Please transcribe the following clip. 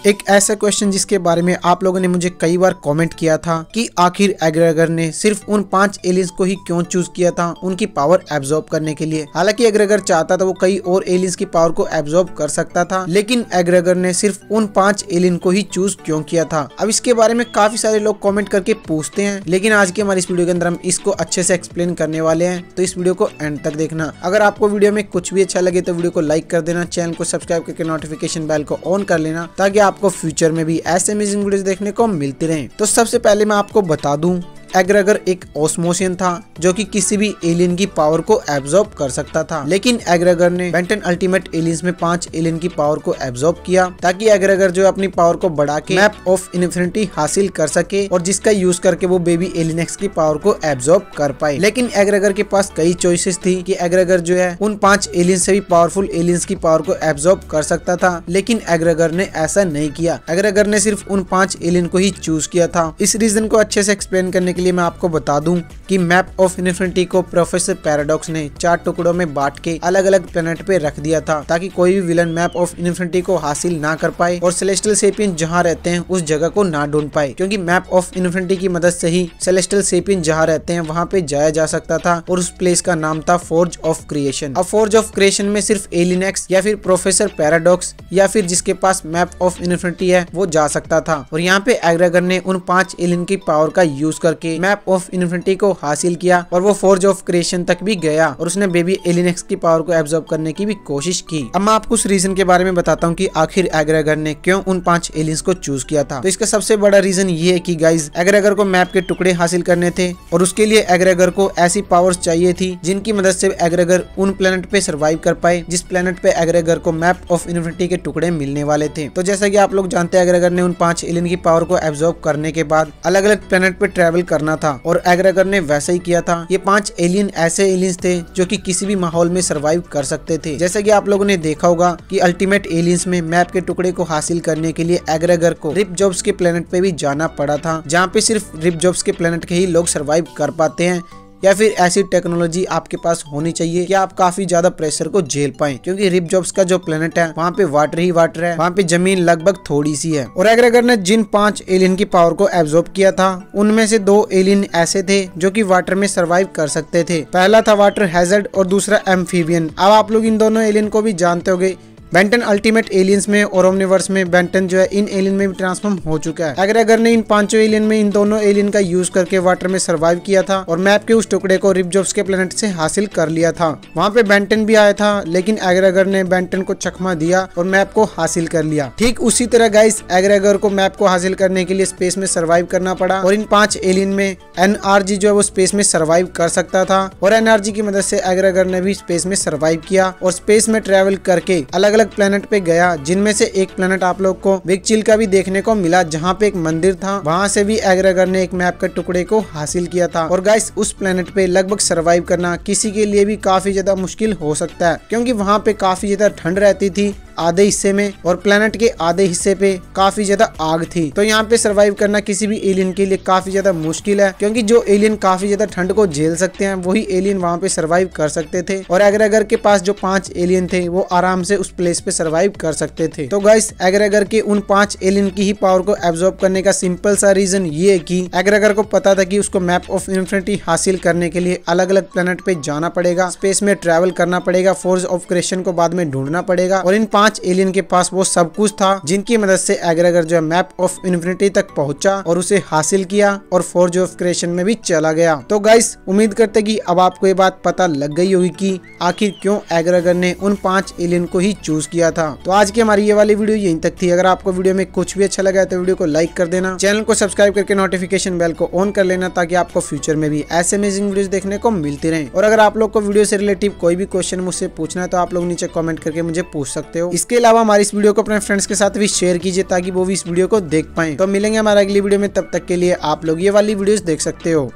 एक ऐसा क्वेश्चन जिसके बारे में आप लोगों ने मुझे कई बार कमेंट किया था कि आखिर एग्रेगर ने सिर्फ उन 5 एलियंस को ही क्यों चूज किया था उनकी पावर एब्जॉर्ब करने के लिए। हालांकि एग्रेगर चाहता था वो कई और एलियंस की पावर को एब्जॉर्ब कर सकता था, लेकिन एग्रेगर ने सिर्फ उन 5 एलियन को ही चूज क्यों किया था। अब इसके बारे में काफी सारे लोग कमेंट करके पूछते हैं, लेकिन आज की हमारी इस वीडियो के अंदर हम इसको अच्छे से एक्सप्लेन करने वाले हैं, तो इस वीडियो को एंड तक देखना। अगर आपको वीडियो में कुछ भी अच्छा लगे तो वीडियो को लाइक कर देना, चैनल को सब्सक्राइब करके नोटिफिकेशन बेल को ऑन कर लेना ताकि आपको फ्यूचर में भी ऐसे अमेजिंग वीडियोस देखने को मिलती रहे। तो सबसे पहले मैं आपको बता दूं, एग्रेगर एक ऑस्मोसियन था जो कि किसी भी एलियन की पावर को एब्जॉर्ब कर सकता था, लेकिन एग्रेगर ने बेंटन अल्टीमेट एलियंस में 5 एलियन की पावर को एब्जॉर्ब किया ताकि एग्रेगर जो अपनी पावर को बढ़ा के मैप ऑफ इन्फिनिटी हासिल कर सके और जिसका यूज करके वो बेबी एलियन एक्स की पावर को एब्जॉर्ब कर पाए। लेकिन एग्रेगर के पास कई चॉइसेस थी कि एग्रेगर जो है उन 5 एलियन से भी पावरफुल एलियंस की पावर को एब्जॉर्ब कर सकता था, लेकिन एग्रेगर ने ऐसा नहीं किया। एग्रेगर ने सिर्फ उन 5 एलियन को ही चूज किया था। इस रीजन को अच्छे से एक्सप्लेन करने के लिए मैं आपको बता दूं कि मैप ऑफ इन्फिनिटी को प्रोफेसर पैराडॉक्स ने 4 टुकड़ों में बांट के अलग अलग प्लेनेट पे रख दिया था ताकि कोई भी विलन मैप ऑफ इन्फिनिटी को हासिल ना कर पाए और सेलेस्टियल सेपियन जहां रहते हैं उस जगह को ना ढूंढ पाए, क्योंकि मैप ऑफ इन्फिनिटी की मदद से ही सेलेस्टियल सेपियन जहां रहते हैं वहां पे जाया जा सकता था और उस प्लेस का नाम था फोर्ज ऑफ क्रिएशन। अब फोर्ज ऑफ क्रिएशन में सिर्फ एलियन एक्स या फिर प्रोफेसर पैराडॉक्स या फिर जिसके पास मैप ऑफ इन्फिनिटी है वो जा सकता था। और यहाँ पे एग्रेगर ने उन 5 एलियन की पावर का यूज करके मैप ऑफ इन्फिनिटी को हासिल किया और वो फोर्ज ऑफ क्रिएशन तक भी गया और उसने बेबी एलियन एक्स की पावर को एब्जॉर्ब करने की भी कोशिश की। अब मैं आपको उस रीजन के बारे में बताता हूँ कि आखिर एग्रेगर ने क्यों उन 5 एलियंस को चूज किया था। तो इसका सबसे बड़ा रीजन ये है कि गाइज एग्रेगर को मैप के टुकड़े हासिल करने थे और उसके लिए एग्रेगर को ऐसी पावर्स चाहिए थी जिनकी मदद से एग्रेगर उन प्लेनेट पे सर्वाइव कर पाए जिस प्लेनेट पे एग्रेगर को मैप ऑफ इन्फिनिटी के टुकड़े मिलने वाले थे। तो जैसा कि आप लोग जानते हैं एग्रेगर ने उन 5 एलियन की पावर को एब्जॉर्ब करने के बाद अलग अलग प्लेनेट पे ट्रेवल करना था और एग्रेगर ने वैसा ही किया था। ये 5 एलियन ऐसे एलियंस थे जो कि किसी भी माहौल में सरवाइव कर सकते थे। जैसा कि आप लोगों ने देखा होगा कि अल्टीमेट एलियंस में मैप के टुकड़े को हासिल करने के लिए एग्रेगर को रिपजॉब्स के प्लेनेट पे भी जाना पड़ा था, जहाँ पे सिर्फ रिपजॉब्स के प्लेनेट के ही लोग सरवाइव कर पाते हैं, या फिर ऐसी टेक्नोलॉजी आपके पास होनी चाहिए कि आप काफी ज्यादा प्रेशर को झेल पाएं, क्योंकि रिपजॉब्स का जो प्लेनेट है वहाँ पे वाटर ही वाटर है, वहाँ पे जमीन लगभग थोड़ी सी है। और एग्रेगर ने जिन 5 एलियन की पावर को एब्जॉर्ब किया था उनमें से 2 एलियन ऐसे थे जो कि वाटर में सरवाइव कर सकते थे। पहला था वाटर हैजर्ड और दूसरा एम्फीबियन। अब आप लोग इन दोनों एलियन को भी जानते होंगे। बेंटन अल्टीमेट एलियंस में और ओमनिवर्स में बेंटन जो है इन एलियन में भी ट्रांसफॉर्म हो चुका है। एग्रेगर ने इन 5 एलियन में इन दोनों एलियन का यूज करके वाटर में सरवाइव किया था और मैप के उस टुकड़े को रिपजॉब्स के प्लेनेट से हासिल कर लिया था। वहाँ पे बेंटन भी आया था, लेकिन एग्रेगर ने बेंटन को चकमा दिया और मैप को हासिल कर लिया। ठीक उसी तरह गाइस एग्रेगर को मैप को हासिल करने के लिए स्पेस में सर्वाइव करना पड़ा और इन 5 एलियन में NRG जो है वो स्पेस में सर्वाइव कर सकता था और NRG की मदद से एग्रेगर ने भी स्पेस में सर्वाइव किया और स्पेस में ट्रेवल करके अलग अलग प्लेनेट पे गया, जिनमें से एक प्लेनेट आप लोग को बिग चिल का भी देखने को मिला जहाँ पे एक मंदिर था। वहाँ से भी एग्रेगर ने एक मैप के टुकड़े को हासिल किया था। और गाइस उस प्लेनेट पे लगभग सरवाइव करना किसी के लिए भी काफी ज्यादा मुश्किल हो सकता है, क्योंकि वहाँ पे काफी ज्यादा ठंड रहती थी आधे हिस्से में और प्लेनेट के आधे हिस्से पे काफी ज्यादा आग थी। तो यहाँ पे सरवाइव करना किसी भी एलियन के लिए काफी ज्यादा मुश्किल है, क्योंकि जो एलियन काफी ज्यादा ठंड को झेल सकते हैं वही एलियन वहाँ पे सरवाइव कर सकते थे और एग्रेगर के पास जो 5 एलियन थे वो आराम से उस प्लेस पे सरवाइव कर सकते थे। तो गाइस एग्रेगर के उन 5 एलियन की ही पावर को एब्जॉर्ब करने का सिंपल सा रीजन ये है कि एग्रेगर को पता था कि उसको मैप ऑफ इन्फिनिटी हासिल करने के लिए अलग अलग प्लेनेट पे जाना पड़ेगा, स्पेस में ट्रेवल करना पड़ेगा, फोर्ज ऑफ क्रिएशन को बाद में ढूंढना पड़ेगा और इन 5 एलियन के पास वो सब कुछ था जिनकी मदद से एग्रेगर जो है मैप ऑफ इन्फिनिटी तक पहुंचा और उसे हासिल किया और फोर्ज ऑफ क्रिएशन में भी चला गया। तो गाइस उम्मीद करते कि अब आपको ये बात पता लग गई होगी कि आखिर क्यों एग्रेगर ने उन 5 एलियन को ही चूज किया था। तो आज की हमारी ये वाली वीडियो यहीं तक थी। अगर आपको वीडियो में कुछ भी अच्छा लगा तो वीडियो को लाइक कर देना, चैनल को सब्सक्राइब करके नोटिफिकेशन बेल को ऑन कर लेना ताकि आपको फ्यूचर में भी ऐसे अमेजिंग वीडियोस देखने को मिलती रहे। और अगर आप लोग को वीडियो से रिलेटिव कोई भी क्वेश्चन मुझसे पूछना है तो आप लोग नीचे कमेंट करके मुझे पूछ सकते हो। इसके अलावा हमारी इस वीडियो को अपने फ्रेंड्स के साथ भी शेयर कीजिए ताकि वो भी इस वीडियो को देख पाएं। तो मिलेंगे हमारा अगली वीडियो में, तब तक के लिए आप लोग ये वाली वीडियोस देख सकते हो।